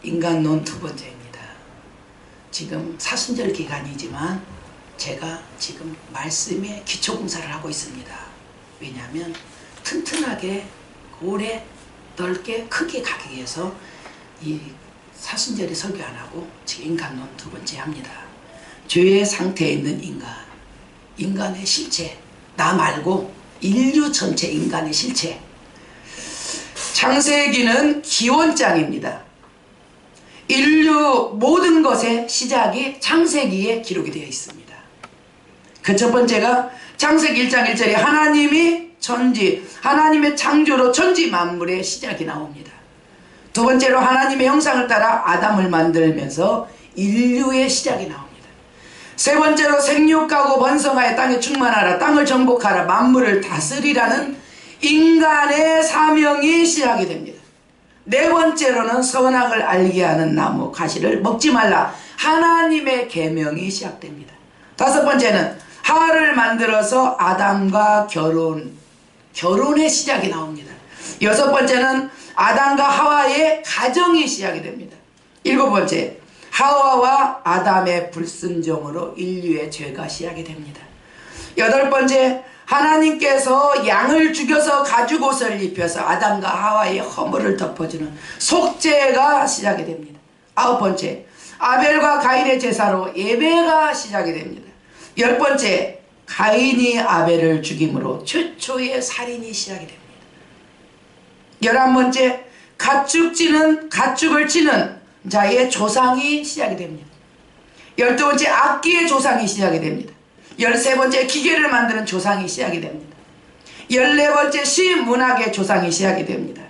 인간론 두 번째입니다. 지금 사순절 기간이지만 제가 지금 말씀에 기초공사를 하고 있습니다. 왜냐하면 튼튼하게 오래 넓게 크게 가기 위해서 이 사순절에 설교 안 하고 지금 인간론 두 번째 합니다. 죄의 상태에 있는 인간, 인간의 실체, 나 말고 인류 전체 인간의 실체. 창세기는 기원장입니다. 인류 모든 것의 시작이 창세기에 기록이 되어 있습니다. 그 첫 번째가 창세기 1장 1절에 하나님이 하나님의 창조로 천지 만물의 시작이 나옵니다. 두 번째로 하나님의 형상을 따라 아담을 만들면서 인류의 시작이 나옵니다. 세 번째로 생육하고 번성하여 땅에 충만하라, 땅을 정복하라, 만물을 다스리라는 인간의 사명이 시작이 됩니다. 네 번째로는 선악을 알게 하는 나무 가시를 먹지 말라, 하나님의 계명이 시작됩니다. 다섯 번째는 하와를 만들어서 아담과 결혼의 시작이 나옵니다. 여섯 번째는 아담과 하와의 가정이 시작이 됩니다. 일곱 번째, 하와와 아담의 불순종으로 인류의 죄가 시작이 됩니다. 여덟 번째, 하나님께서 양을 죽여서 가죽옷을 입혀서 아담과 하와의 허물을 덮어주는 속죄가 시작이 됩니다. 아홉 번째, 아벨과 가인의 제사로 예배가 시작이 됩니다. 열 번째, 가인이 아벨을 죽임으로 최초의 살인이 시작이 됩니다. 11번째, 가축을 치는 자의 조상이 시작이 됩니다. 12번째, 악기의 조상이 시작이 됩니다. 13번째, 기계를 만드는 조상이 시작이 됩니다. 14번째, 시문학의 조상이 시작이 됩니다.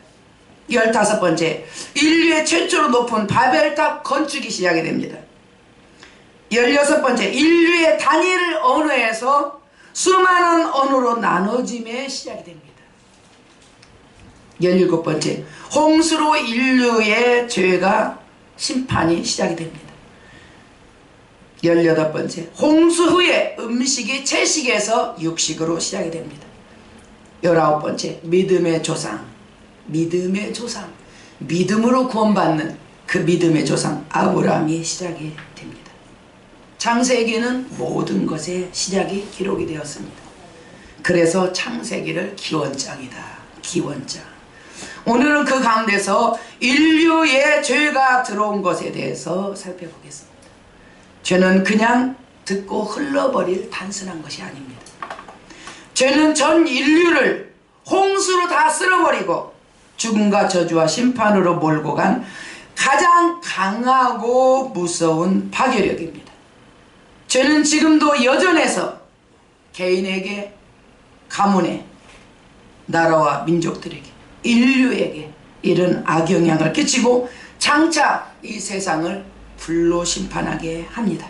15번째, 인류의 최초로 높은 바벨탑 건축이 시작이 됩니다. 16번째, 인류의 단일 언어에서 수많은 언어로 나눠짐의 시작이 됩니다. 17번째, 홍수로 인류의 죄가 심판이 시작이 됩니다. 18번째, 홍수 후에 음식이 채식에서 육식으로 시작이 됩니다. 19번째, 믿음의 조상, 믿음으로 구원받는 그 믿음의 조상 아브라함이 시작이 됩니다. 창세기는 모든 것의 시작이 기록이 되었습니다. 그래서 창세기를 기원장이다. 기원장. 오늘은 그 가운데서 인류의 죄가 들어온 것에 대해서 살펴보겠습니다. 죄는 그냥 듣고 흘러버릴 단순한 것이 아닙니다. 죄는 전 인류를 홍수로 다 쓸어버리고 죽음과 저주와 심판으로 몰고 간 가장 강하고 무서운 파괴력입니다. 죄는 지금도 여전해서 개인에게, 가문에, 나라와 민족들에게, 인류에게 이런 악영향을 끼치고 장차 이 세상을 불로 심판하게 합니다.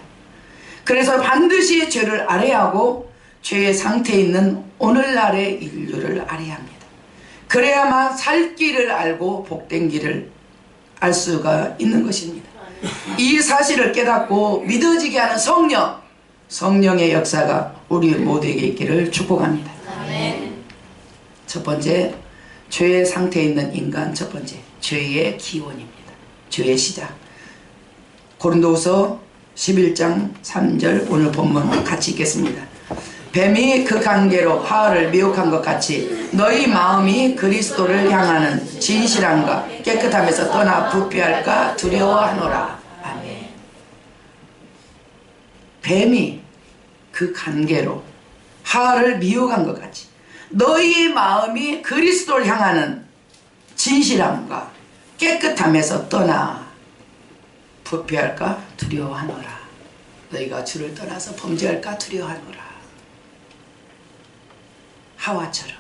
그래서 반드시 죄를 알아야 하고 죄의 상태에 있는 오늘날의 인류를 알아야 합니다. 그래야만 살 길을 알고 복된 길을 알 수가 있는 것입니다. 이 사실을 깨닫고 믿어지게 하는 성령의 역사가 우리 모두에게 있기를 축복합니다. 아멘. 첫 번째, 죄의 상태에 있는 인간. 첫 번째, 죄의 기원입니다. 죄의 시작. 고린도후서 11장 3절 오늘 본문 같이 읽겠습니다. 뱀이 그 관계로 하와를 미혹한 것 같이 너희 마음이 그리스도를 향하는 진실함과 깨끗함에서 떠나 부패할까 두려워하노라. 아멘. 뱀이 그 관계로 하와를 미혹한 것 같이 너희 마음이 그리스도를 향하는 진실함과 깨끗함에서 떠나 부패할까 두려워하노라. 너희가 주를 떠나서 범죄할까 두려워하노라. 하와처럼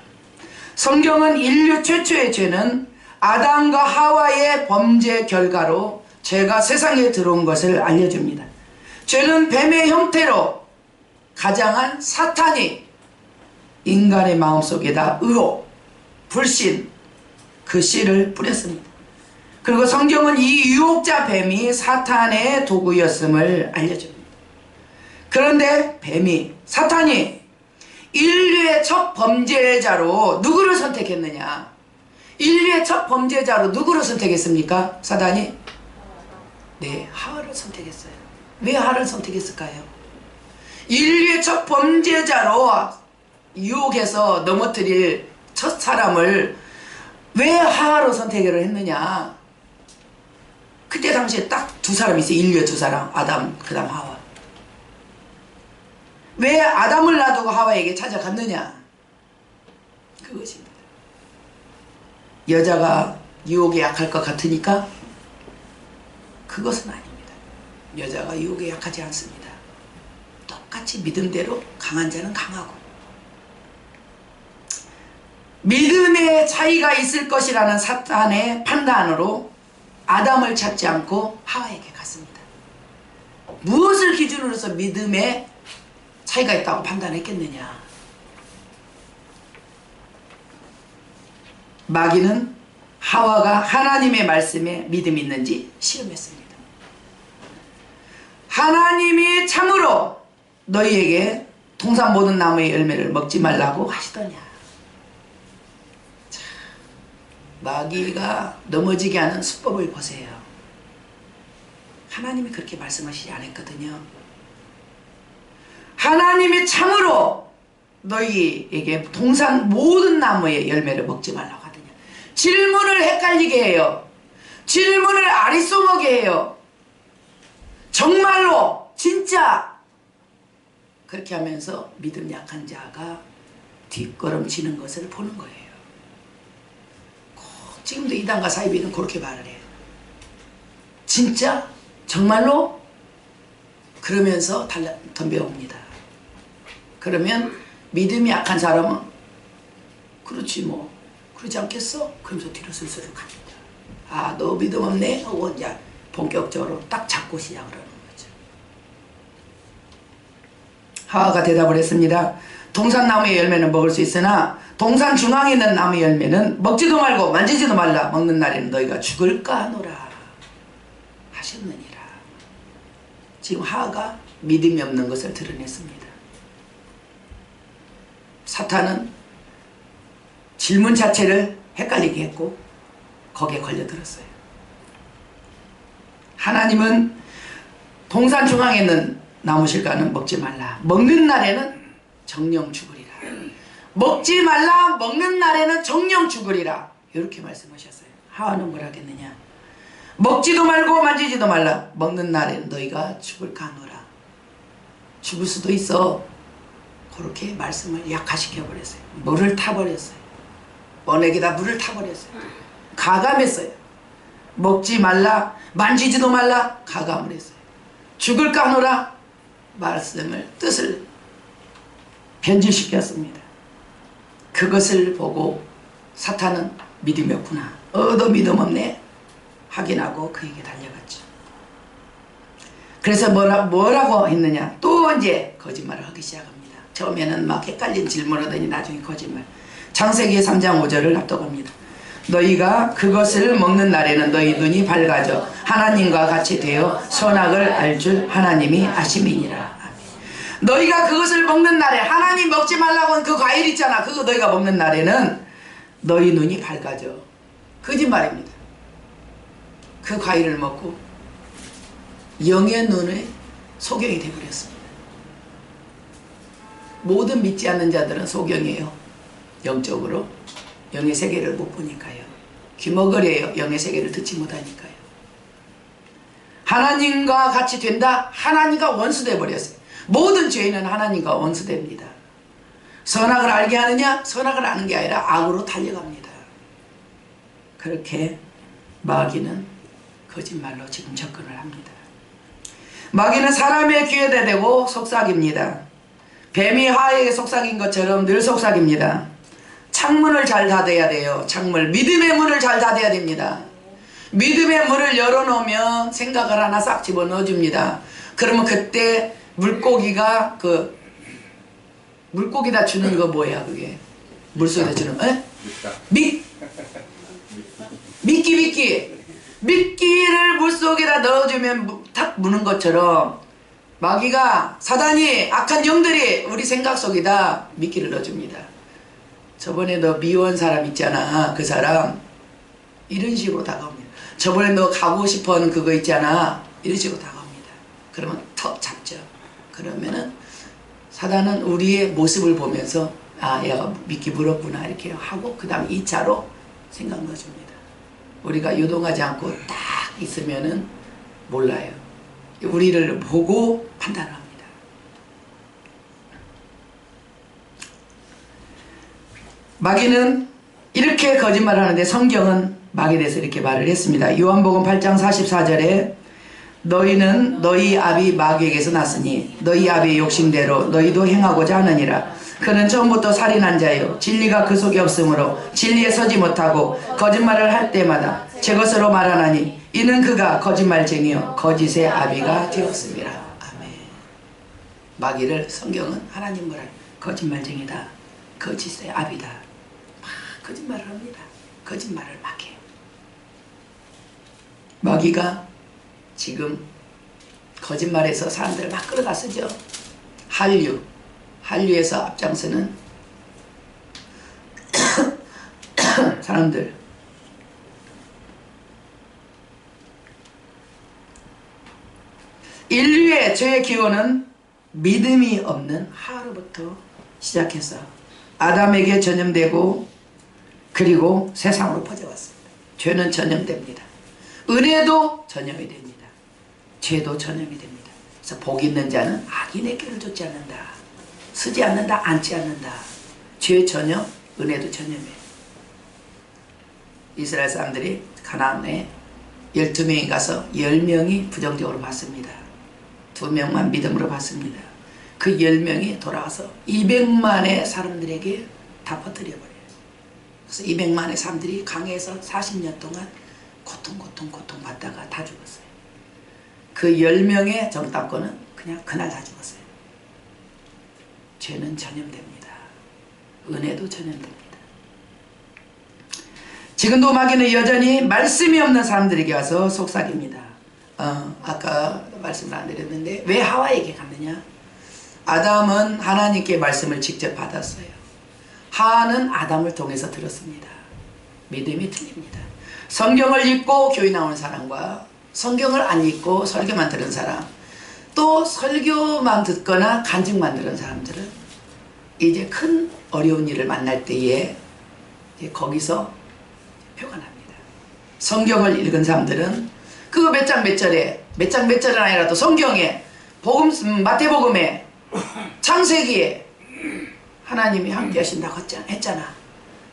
성경은 인류 최초의 죄는 아담과 하와의 범죄 결과로 죄가 세상에 들어온 것을 알려줍니다. 죄는 뱀의 형태로 가장한 사탄이 인간의 마음속에다 의혹, 불신, 그 씨를 뿌렸습니다. 그리고 성경은 이 유혹자 뱀이 사탄의 도구였음을 알려줍니다. 그런데 사탄이 인류의 첫 범죄자로 누구를 선택했느냐? 인류의 첫 범죄자로 누구를 선택했습니까? 사단이? 네, 하와를 선택했어요. 왜 하와를 선택했을까요? 인류의 첫 범죄자로 유혹해서 넘어뜨릴 첫 사람을 왜 하와로 선택을 했느냐? 그때 당시에 딱 두 사람이 있어요. 인류의 두 사람, 아담 그 다음 하와. 왜 아담을 놔두고 하와에게 찾아갔느냐? 그것입니다. 여자가 유혹에 약할 것 같으니까? 그것은 아닙니다. 여자가 유혹에 약하지 않습니다. 똑같이 믿음대로 강한 자는 강하고, 믿음의 차이가 있을 것이라는 사탄의 판단으로 아담을 찾지 않고 하와에게 갔습니다. 무엇을 기준으로 해서 믿음의 차이가 있다고 판단했겠느냐? 마귀는 하와가 하나님의 말씀에 믿음이 있는지 시험했습니다. 하나님이 참으로 너희에게 동산 모든 나무의 열매를 먹지 말라고 하시더냐? 마귀가 넘어지게 하는 수법을 보세요. 하나님이 그렇게 말씀하시지 않았거든요. 하나님이 참으로 너희에게 동산 모든 나무의 열매를 먹지 말라고 하더냐. 질문을 헷갈리게 해요. 질문을 아리송하게 해요. 정말로 진짜 그렇게 하면서 믿음 약한 자가 뒷걸음치는 것을 보는 거예요. 지금도 이단과 사이비는 그렇게 말을 해요. 진짜? 정말로? 그러면서 덤벼옵니다. 그러면 믿음이 약한 사람은 그렇지 뭐 그러지 않겠어? 그러면서 뒤로 슬슬 갑니다. 아, 너 믿음 없네? 하고 이제 본격적으로 딱 잡고 시작을 하는 거죠. 하와가 대답을 했습니다. 동산나무의 열매는 먹을 수 있으나 동산 중앙에 있는 나무 열매는 먹지도 말고 만지지도 말라. 먹는 날에는 너희가 죽을까 하노라 하셨느니라. 지금 하와가 믿음이 없는 것을 드러냈습니다. 사탄은 질문 자체를 헷갈리게 했고 거기에 걸려들었어요. 하나님은 동산 중앙에 있는 나무 실과는 먹지 말라. 먹는 날에는 정령 죽으리라. 먹지 말라. 먹는 날에는 정령 죽으리라. 이렇게 말씀하셨어요. 하와는 뭐라 하겠느냐? 먹지도 말고 만지지도 말라. 먹는 날에는 너희가 죽을까 하노라. 죽을 수도 있어. 그렇게 말씀을 약화시켜버렸어요. 물을 타버렸어요. 원액에다 물을 타버렸어요. 가감했어요. 먹지 말라. 만지지도 말라. 가감을 했어요. 죽을까 하노라. 말씀을 뜻을 변질시켰습니다. 그것을 보고 사탄은 믿음이 없구나. 너 믿음 없네. 확인하고 그에게 달려갔죠. 그래서 뭐라고 했느냐? 또 이제 거짓말을 하기 시작합니다. 처음에는 막 헷갈린 질문을 하더니 나중에 거짓말. 창세기 3장 5절을 납득합니다. 너희가 그것을 먹는 날에는 너희 눈이 밝아져 하나님과 같이 되어 선악을 알 줄 하나님이 아심이니라. 너희가 그것을 먹는 날에, 하나님 먹지 말라고 한 그 과일 있잖아. 그거 너희가 먹는 날에는 너희 눈이 밝아져. 거짓말입니다. 그 과일을 먹고 영의 눈에 소경이 되어버렸습니다. 모든 믿지 않는 자들은 소경이에요. 영적으로 영의 세계를 못 보니까요. 귀머거리에요. 영의 세계를 듣지 못하니까요. 하나님과 같이 된다? 하나님과 원수돼 버렸어요. 모든 죄인은 하나님과 원수됩니다. 선악을 알게 하느냐? 선악을 아는 게 아니라 악으로 달려갑니다. 그렇게 마귀는 거짓말로 지금 접근을 합니다. 마귀는 사람의 귀에다 대고 속삭입니다. 뱀이 하와에게 속삭인 것처럼 늘 속삭입니다. 창문을 잘 닫아야 돼요. 창문, 믿음의 문을 잘 닫아야 됩니다. 믿음의 문을 열어놓으면 생각을 하나 싹 집어넣어줍니다. 그러면 그때 물고기가 물고기다 주는 거 뭐야 그게? 물속에다 주는 거? 미끼를 물속에다 넣어주면 탁 무는 것처럼 마귀가, 사단이, 악한 영들이 우리 생각 속에다 미끼를 넣어줍니다. 저번에 너 미워한 사람 있잖아. 그 사람 이런 식으로 다가옵니다. 저번에 너 가고 싶어하는 그거 있잖아. 이런 식으로 다가옵니다. 그러면 턱 잡죠. 그러면은 사단은 우리의 모습을 보면서 아, 얘가 믿기 물었구나 이렇게 하고 그 다음 2차로 생각 넣어줍니다. 우리가 요동하지 않고 딱 있으면은 몰라요. 우리를 보고 판단을 합니다. 마귀는 이렇게 거짓말을 하는데 성경은 마귀에 대해서 이렇게 말을 했습니다. 요한복음 8장 44절에 너희는 너희 아비 마귀에게서 났으니 너희 아비의 욕심대로 너희도 행하고자 하느니라. 그는 처음부터 살인한 자요 진리가 그 속에 없으므로 진리에 서지 못하고 거짓말을 할 때마다 제 것으로 말하나니 이는 그가 거짓말쟁이요 거짓의 아비가 되었습니다. 아멘. 마귀를 성경은 하나님 뭐라 거짓말쟁이다. 거짓의 아비다. 막 거짓말을 합니다. 거짓말을 막 해요. 마귀가 지금 거짓말에서 사람들을 막 끌어다 쓰죠. 한류에서 앞장서는 사람들. 인류의 죄의 기원은 믿음이 없는 하루부터 시작해서 아담에게 전염되고 그리고 세상으로 퍼져왔습니다. 죄는 전염됩니다. 은혜도 전염이 됩니다. 죄도 전염이 됩니다. 그래서 복 있는 자는 악인의 길을 쫓지 않는다. 쓰지 않는다. 앉지 않는다. 죄 전염, 은혜도 전염이에요. 이스라엘 사람들이 가나안에 12명이 가서 10명이 부정적으로 봤습니다. 2명만 믿음으로 봤습니다. 그 10명이 돌아와서 200만의 사람들에게 다 퍼뜨려버려요. 그래서 200만의 사람들이 강에서 40년 동안 고통 받다가 다 죽었어요. 그 10명의 정탐꾼은 그냥 그날 다 죽었어요. 죄는 전염됩니다. 은혜도 전염됩니다. 지금도 마귀는 여전히 말씀이 없는 사람들에게 와서 속삭입니다. 아까 말씀을 안 드렸는데 왜 하와에게 갔느냐? 아담은 하나님께 말씀을 직접 받았어요. 하와는 아담을 통해서 들었습니다. 믿음이 틀립니다. 성경을 읽고 교회 나오는 사람과 성경을 안 읽고 설교만 들은 사람, 또 설교만 듣거나 간증만 들은 사람들은 이제 큰 어려운 일을 만날 때에 거기서 표가 납니다. 성경을 읽은 사람들은 그 몇 장 몇 절에, 몇 장 몇 절은 아니라도 성경에 마태복음에 창세기에 하나님이 함께 하신다고 했잖아.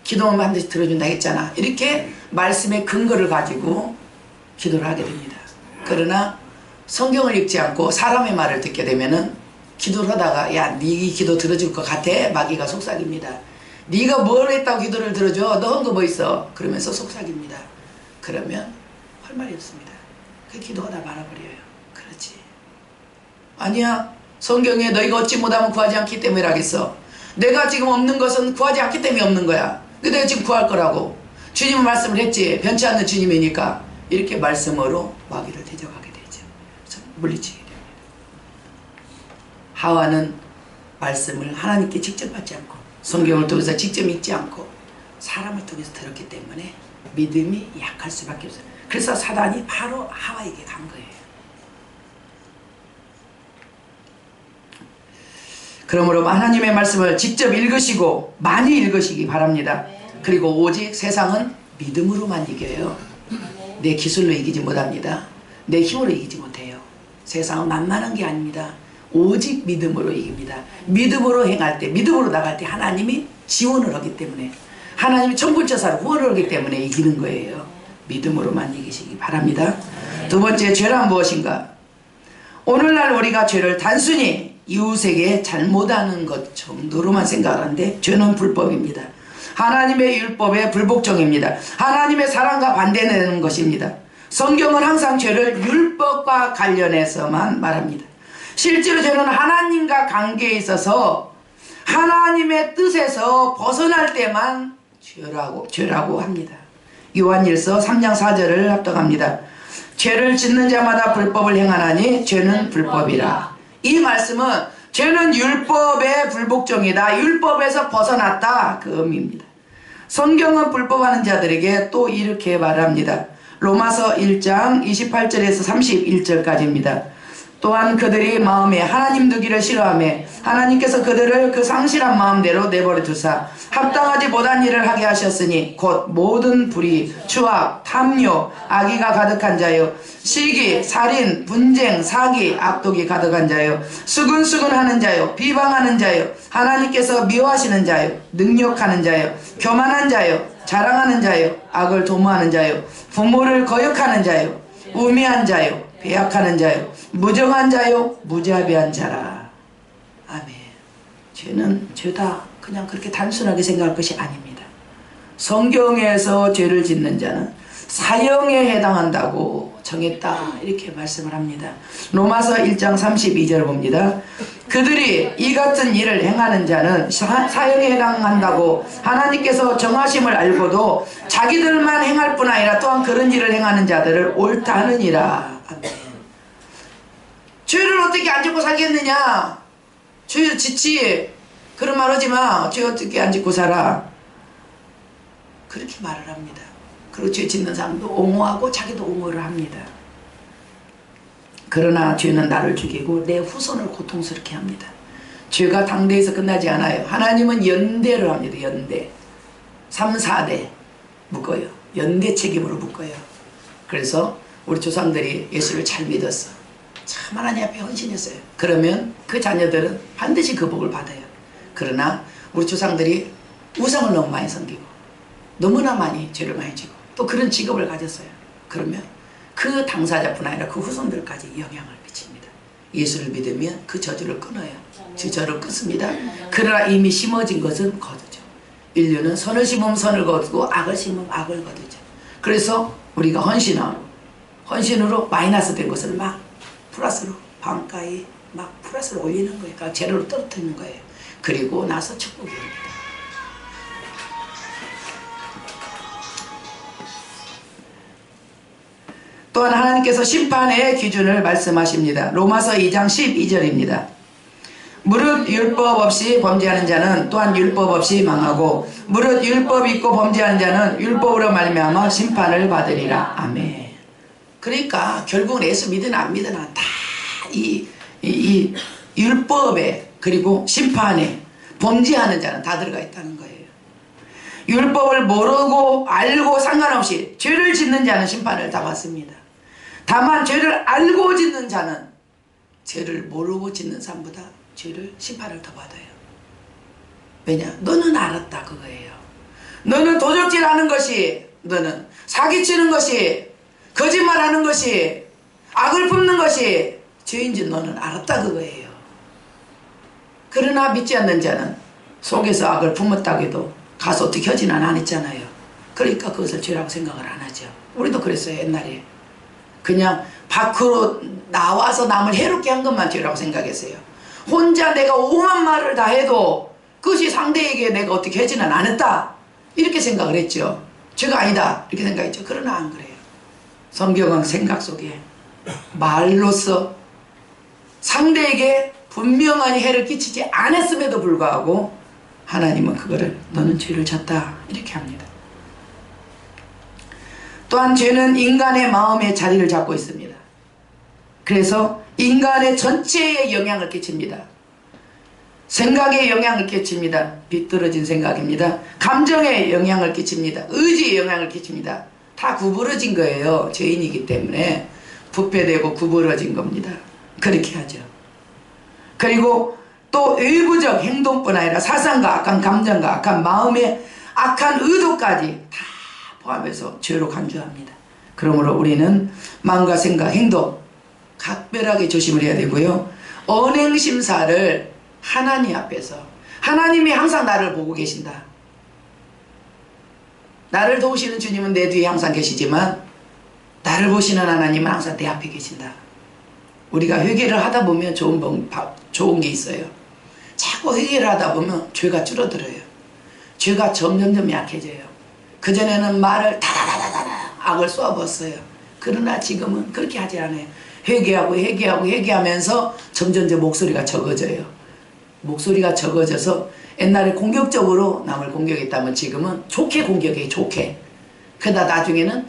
기도하면 반드시 들어준다 했잖아. 이렇게 말씀의 근거를 가지고 기도를 하게 됩니다. 그러나 성경을 읽지 않고 사람의 말을 듣게 되면은 기도를 하다가 야, 네 기도 들어줄 것 같아? 마귀가 속삭입니다. 네가 뭘 했다고 기도를 들어줘? 너 한 거 뭐 있어? 그러면서 속삭입니다. 그러면 할 말이 없습니다. 그 기도하다 말아버려요. 그렇지. 아니야. 성경에 너희가 얻지 못하면 구하지 않기 때문에 하겠어. 내가 지금 없는 것은 구하지 않기 때문에 없는 거야. 근데 내가 지금 구할 거라고. 주님은 말씀을 했지. 변치 않는 주님이니까. 이렇게 말씀으로 마귀를 대적하게 되죠. 그래서 물리치게 됩니다. 하와는 말씀을 하나님께 직접 받지 않고 성경을 통해서 직접 읽지 않고 사람을 통해서 들었기 때문에 믿음이 약할 수밖에 없어요. 그래서 사단이 바로 하와에게 간 거예요. 그러므로 하나님의 말씀을 직접 읽으시고 많이 읽으시기 바랍니다. 그리고 오직 세상은 믿음으로만 이겨요. 내 기술로 이기지 못합니다. 내 힘으로 이기지 못해요. 세상은 만만한 게 아닙니다. 오직 믿음으로 이깁니다. 믿음으로 행할 때, 믿음으로 나갈 때 하나님이 지원을 하기 때문에, 하나님이 천군천사로 후원을 하기 때문에 이기는 거예요. 믿음으로만 이기시기 바랍니다. 두 번째, 죄란 무엇인가? 오늘날 우리가 죄를 단순히 이웃에게 잘못하는 것 정도로만 생각하는데 죄는 불법입니다. 하나님의 율법의 불복종입니다. 하나님의 사랑과 반대되는 것입니다. 성경은 항상 죄를 율법과 관련해서만 말합니다. 실제로 죄는 하나님과 관계에 있어서 하나님의 뜻에서 벗어날 때만 죄라고 합니다. 요한일서 3장 4절을 합독합니다. 죄를 짓는 자마다 불법을 행하나니 죄는 불법이라. 이 말씀은 죄는 율법의 불복종이다. 율법에서 벗어났다. 그 의미입니다. 성경은 불법하는 자들에게 또 이렇게 말합니다. 로마서 1장 28절에서 31절까지입니다. 또한 그들이 마음에 하나님 두기를 싫어하며 하나님께서 그들을 그 상실한 마음대로 내버려 두사 합당하지 못한 일을 하게 하셨으니 곧 모든 불의, 추악, 탐욕, 악의가 가득한 자요 시기, 살인, 분쟁, 사기, 악독이 가득한 자요 수근수근하는 자요 비방하는 자요 하나님께서 미워하시는 자요 능욕하는 자요 교만한 자요 자랑하는 자요 악을 도모하는 자요 부모를 거역하는 자요 우매한 자요 배약하는 자요 무정한 자요 무자비한 자라. 아멘. 죄는 죄다 그냥 그렇게 단순하게 생각할 것이 아닙니다. 성경에서 죄를 짓는 자는 사형에 해당한다고 정했다 이렇게 말씀을 합니다. 로마서 1장 32절 봅니다. 그들이 이 같은 일을 행하는 자는 사형에 해당한다고 하나님께서 정하심을 알고도 자기들만 행할 뿐 아니라 또한 그런 일을 행하는 자들을 옳다 하느니라. 아멘. 죄를 어떻게 안 짓고 살겠느냐? 죄를 짓지. 그런 말 하지마. 죄 어떻게 안 짓고 살아? 그렇게 말을 합니다. 그리고 죄 짓는 사람도 옹호하고 자기도 옹호를 합니다. 그러나 죄는 나를 죽이고 내 후손을 고통스럽게 합니다. 죄가 당대에서 끝나지 않아요. 하나님은 연대를 합니다. 연대. 3, 4대 묶어요. 연대 책임으로 묶어요. 그래서 우리 조상들이 예수를 잘 믿었어. 참 하나님 앞에 헌신했어요. 그러면 그 자녀들은 반드시 그 복을 받아요. 그러나 우리 조상들이 우상을 너무 많이 섬기고 너무나 많이 죄를 많이 지고 또 그런 직업을 가졌어요. 그러면 그 당사자뿐 아니라 그 후손들까지 영향을 미칩니다. 예수를 믿으면 그 저주를 끊어요. 저주를 끊습니다. 그러나 이미 심어진 것은 거두죠. 인류는 선을 심으면 선을 거두고 악을 심으면 악을 거두죠. 그래서 우리가 헌신으로 마이너스 된 것을 막 플러스로 반가에 막 플러스로 올리는 거예요. 그러니까 재료로 떨어뜨리는 거예요. 그리고 나서 축복입니다. 또한 하나님께서 심판의 기준을 말씀하십니다. 로마서 2장 12절입니다. 무릇 율법 없이 범죄하는 자는 또한 율법 없이 망하고 무릇 율법이 있고 범죄하는 자는 율법으로 말미암아 심판을 받으리라. 아멘. 그러니까 결국은 예수 믿으나 안 믿으나 다 이 율법에 그리고 심판에 범죄하는 자는 다 들어가 있다는 거예요. 율법을 모르고 알고 상관없이 죄를 짓는 자는 심판을 다 받습니다. 다만 죄를 알고 짓는 자는 죄를 모르고 짓는 사람보다 심판을 더 받아요. 왜냐? 너는 알았다 그거예요. 너는 도적질하는 것이, 너는 사기치는 것이, 거짓말하는 것이, 악을 품는 것이 죄인지 너는 알았다 그거예요. 그러나 믿지 않는 자는 속에서 악을 품었다고 해도 가서 어떻게 하지는 안 했잖아요. 그러니까 그것을 죄라고 생각을 안 하죠. 우리도 그랬어요. 옛날에 그냥 밖으로 나와서 남을 해롭게 한 것만 죄라고 생각했어요. 혼자 내가 오만 말을 다 해도 그것이 상대에게 내가 어떻게 하지는 않았다 이렇게 생각을 했죠. 죄가 아니다 이렇게 생각했죠. 그러나 안 그래요. 성경은 생각 속에 말로써 상대에게 분명한 해를 끼치지 않았음에도 불구하고 하나님은 그거를 너는 죄를 졌다 이렇게 합니다. 또한 죄는 인간의 마음에 자리를 잡고 있습니다. 그래서 인간의 전체에 영향을 끼칩니다. 생각에 영향을 끼칩니다. 비뚤어진 생각입니다. 감정에 영향을 끼칩니다. 의지에 영향을 끼칩니다. 다 구부러진 거예요. 죄인이기 때문에 부패되고 구부러진 겁니다. 그렇게 하죠. 그리고 또 외부적 행동뿐 아니라 사상과 악한 감정과 악한 마음의 악한 의도까지 다 포함해서 죄로 간주합니다. 그러므로 우리는 마음과 생각, 행동 각별하게 조심을 해야 되고요. 언행심사를 하나님 앞에서, 하나님이 항상 나를 보고 계신다. 나를 도우시는 주님은 내 뒤에 항상 계시지만 나를 보시는 하나님은 항상 내 앞에 계신다. 우리가 회개를 하다 보면 좋은 게 있어요. 자꾸 회개를 하다 보면 죄가 줄어들어요. 죄가 점점점 약해져요. 그전에는 말을 다다다다다 악을 쏘아부었어요. 그러나 지금은 그렇게 하지 않아요. 회개하면서 점점 목소리가 적어져요. 목소리가 적어져서 옛날에 공격적으로 남을 공격했다면 지금은 좋게 공격해요. 좋게. 그러다 나중에는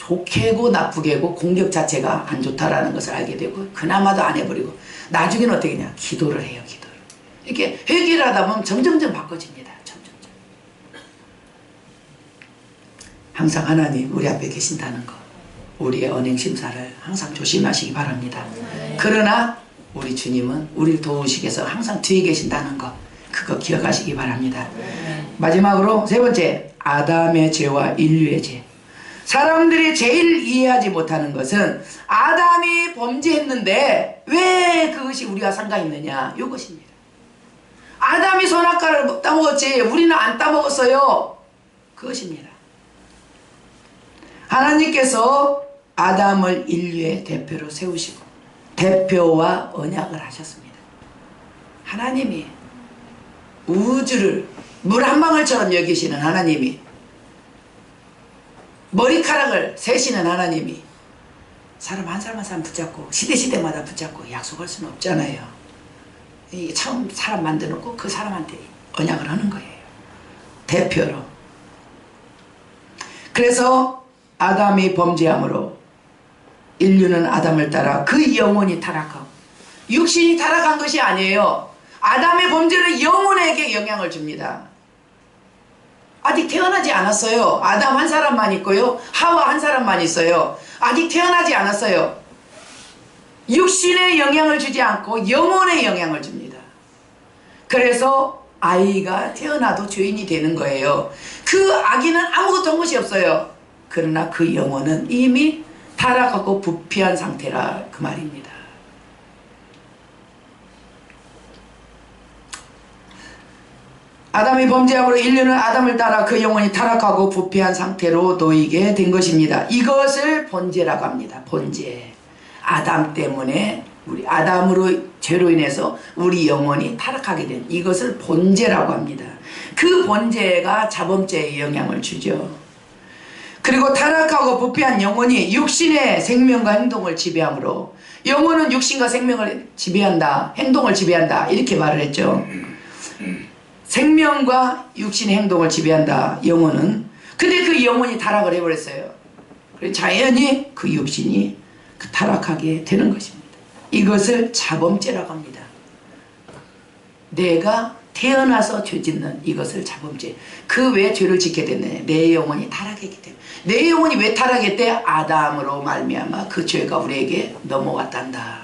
좋게고 나쁘게고 공격 자체가 안 좋다라는 것을 알게 되고 그나마도 안 해버리고 나중에는 어떻게 하냐? 기도를 해요. 기도를. 이렇게 회개를 하다 보면 점점점 바꿔집니다. 점점점. 항상 하나님 우리 앞에 계신다는 거, 우리의 언행심사를 항상 조심하시기 바랍니다. 그러나 우리 주님은 우리를 도우시기 위해서 항상 뒤에 계신다는 거, 그거 기억하시기 바랍니다. 마지막으로 세 번째, 아담의 죄와 인류의 죄. 사람들이 제일 이해하지 못하는 것은 아담이 범죄했는데 왜 그것이 우리와 상관이 있느냐, 이것입니다. 아담이 선악과를 따먹었지 우리는 안 따먹었어요. 그것입니다. 하나님께서 아담을 인류의 대표로 세우시고 대표와 언약을 하셨습니다. 하나님이 우주를 물 한 방울처럼 여기시는 하나님이, 머리카락을 세시는 하나님이 사람 한 사람 한 사람 붙잡고 시대마다 붙잡고 약속할 수는 없잖아요. 이게 처음 사람 만들어놓고 그 사람한테 언약을 하는 거예요. 대표로. 그래서 아담이 범죄함으로 인류는 아담을 따라 그 영혼이 타락하고, 육신이 타락한 것이 아니에요. 아담의 범죄는 영혼에게 영향을 줍니다. 아직 태어나지 않았어요. 아담 한 사람만 있고요. 하와 한 사람만 있어요. 아직 태어나지 않았어요. 육신에 영향을 주지 않고 영혼에 영향을 줍니다. 그래서 아이가 태어나도 죄인이 되는 거예요. 그 아기는 아무것도 한 것이 없어요. 그러나 그 영혼은 이미 타락하고 부패한 상태라 그 말입니다. 아담이 범죄함으로 인류는 아담을 따라 그 영혼이 타락하고 부패한 상태로 놓이게 된 것입니다. 이것을 본죄라고 합니다. 본죄. 아담 때문에, 우리 아담으로 죄로 인해서 우리 영혼이 타락하게 된 이것을 본죄라고 합니다. 그 본죄가 자범죄에 영향을 주죠. 그리고 타락하고 부패한 영혼이 육신의 생명과 행동을 지배하므로, 영혼은 육신과 생명을 지배한다, 행동을 지배한다, 이렇게 말을 했죠. 생명과 육신의 행동을 지배한다, 영혼은. 근데 그 영혼이 타락을 해버렸어요. 그래서 자연히 그 육신이 타락하게 되는 것입니다. 이것을 자범죄라고 합니다. 내가 태어나서 죄 짓는 이것을 자범죄. 그 왜 죄를 짓게 됐느냐? 내 영혼이 타락했기 때문에. 내 영혼이 왜 타락했대? 아담으로 말미암아 그 죄가 우리에게 넘어왔단다.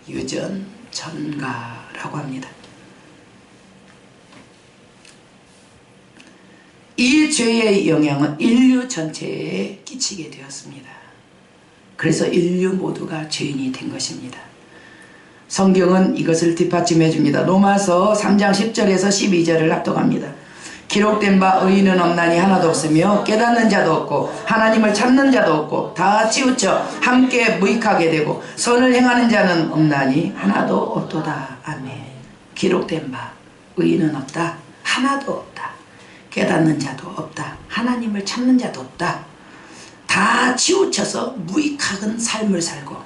유전 전가라고 합니다. 이 죄의 영향은 인류 전체에 끼치게 되었습니다. 그래서 인류 모두가 죄인이 된 것입니다. 성경은 이것을 뒷받침해 줍니다. 로마서 3장 10절에서 12절을 합독합니다. 기록된 바 의인은 없나니 하나도 없으며 깨닫는 자도 없고 하나님을 찾는 자도 없고 다 치우쳐 함께 무익하게 되고 선을 행하는 자는 없나니 하나도 없도다. 아멘. 기록된 바 의인은 없다. 하나도 없다. 깨닫는 자도 없다. 하나님을 찾는 자도 없다. 다 치우쳐서 무익한 삶을 살고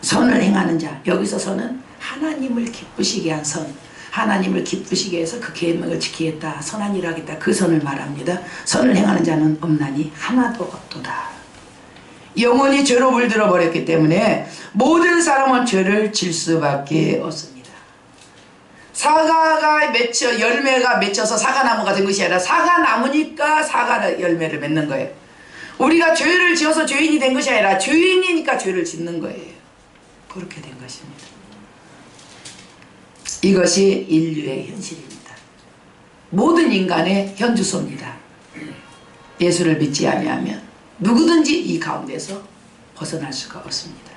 선을 행하는 자, 여기서 선은 하나님을 기쁘시게 한 선, 하나님을 기쁘시게 해서 그 계명을 지키겠다, 선한 일을 하겠다, 그 선을 말합니다. 선을 행하는 자는 없나니 하나도 없도다. 영원히 죄로 물들어 버렸기 때문에 모든 사람은 죄를 질 수밖에 없습니다. 사과가 맺혀, 열매가 맺혀서 사과나무가 된 것이 아니라 사과나무니까 사과 열매를 맺는 거예요. 우리가 죄를 지어서 죄인이 된 것이 아니라 죄인이니까 죄를 짓는 거예요. 그렇게 된 것입니다. 이것이 인류의 현실입니다. 모든 인간의 현주소입니다. 예수를 믿지 아니하면 누구든지 이 가운데서 벗어날 수가 없습니다.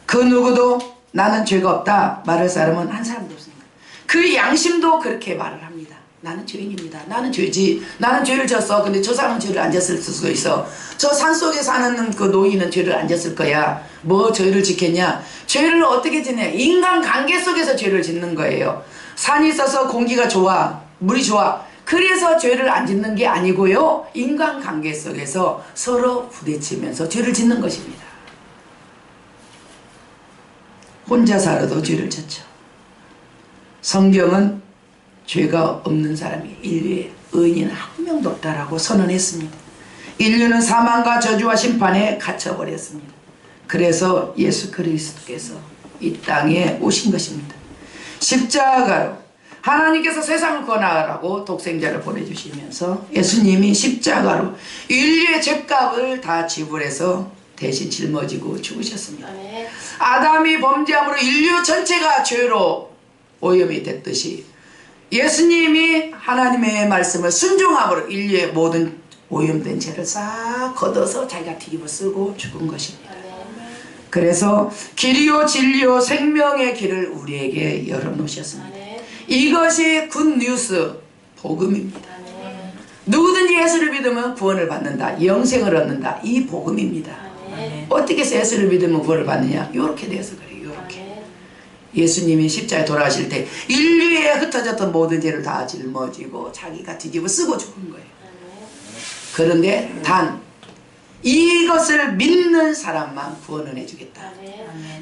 그 누구도 나는 죄가 없다 말할 사람은 한 사람도 없습니다. 그 양심도 그렇게 말을 합니다. 나는 죄인입니다. 나는 죄지. 나는 죄를 졌어. 근데 저 사람은 죄를 안 졌을 수도 있어. 저 산속에 사는 그 노인은 죄를 안 졌을 거야. 뭐 죄를 짓겠냐? 죄를 어떻게 짓냐? 인간관계 속에서 죄를 짓는 거예요. 산이 있어서 공기가 좋아. 물이 좋아. 그래서 죄를 안 짓는 게 아니고요. 인간관계 속에서 서로 부딪히면서 죄를 짓는 것입니다. 혼자 살아도 죄를 졌죠. 성경은 죄가 없는 사람이 인류에 의인은 한 명도 없다라고 선언했습니다. 인류는 사망과 저주와 심판에 갇혀버렸습니다. 그래서 예수 그리스도께서 이 땅에 오신 것입니다. 십자가로 하나님께서 세상을 구원하라고 독생자를 보내주시면서 예수님이 십자가로 인류의 죄값을 다 지불해서 대신 짊어지고 죽으셨습니다. 아담이 범죄함으로 인류 전체가 죄로 오염이 됐듯이 예수님이 하나님의 말씀을 순종함으로 인류의 모든 오염된 죄를 싹 걷어서 자기가 뒤집어 쓰고 죽은 것입니다. 그래서 길이요 진리요 생명의 길을 우리에게 열어놓으셨습니다. 이것이 굿뉴스 복음입니다. 누구든지 예수를 믿으면 구원을 받는다, 영생을 얻는다, 이 복음입니다. 어떻게 해서 예수를 믿으면 구원을 받느냐? 이렇게 돼서 그래요. 이렇게 예수님이 십자가에 돌아가실 때 인류에 흩어졌던 모든 죄를 다 짊어지고 자기가 뒤집어 쓰고 죽은 거예요. 그런데 단 이것을 믿는 사람만 구원을 해주겠다.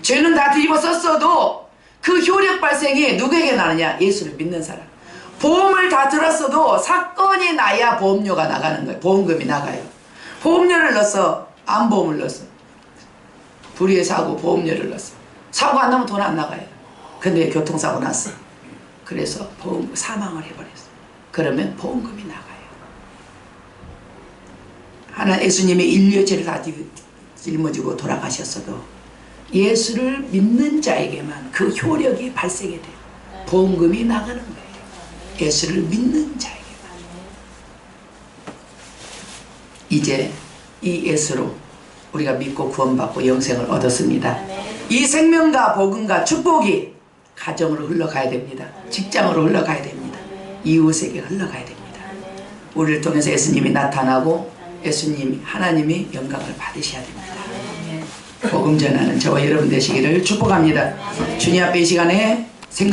죄는 다 뒤집어 썼어도 그 효력 발생이 누구에게 나느냐? 예수를 믿는 사람. 보험을 다 들었어도 사건이 나야 보험료가 나가는 거예요. 보험금이 나가요. 보험료를 넣어서 암보험을 넣었어. 불의의 사고 보험료를 넣었어. 사고 안 나면 돈 안 나가요. 근데 교통사고 났어. 그래서 보험 사망을 해버렸어. 그러면 보험금이 나가요. 하나 예수님이 인류의 죄를 다 짊어지고 돌아가셨어도 예수를 믿는 자에게만 그 효력이 발생이 돼요. 보험금이 나가는 거예요. 예수를 믿는 자에게만. 이제 이 예수로 우리가 믿고 구원받고 영생을 얻었습니다. 이 생명과 복음과 축복이 가정으로 흘러가야 됩니다. 직장으로 흘러가야 됩니다. 이웃에게 흘러가야 됩니다. 우리를 통해서 예수님이 나타나고 예수님 하나님이 영광을 받으셔야 됩니다. 복음 전하는 저와 여러분 되시기를 축복합니다. 주님 앞에 이 시간에 생각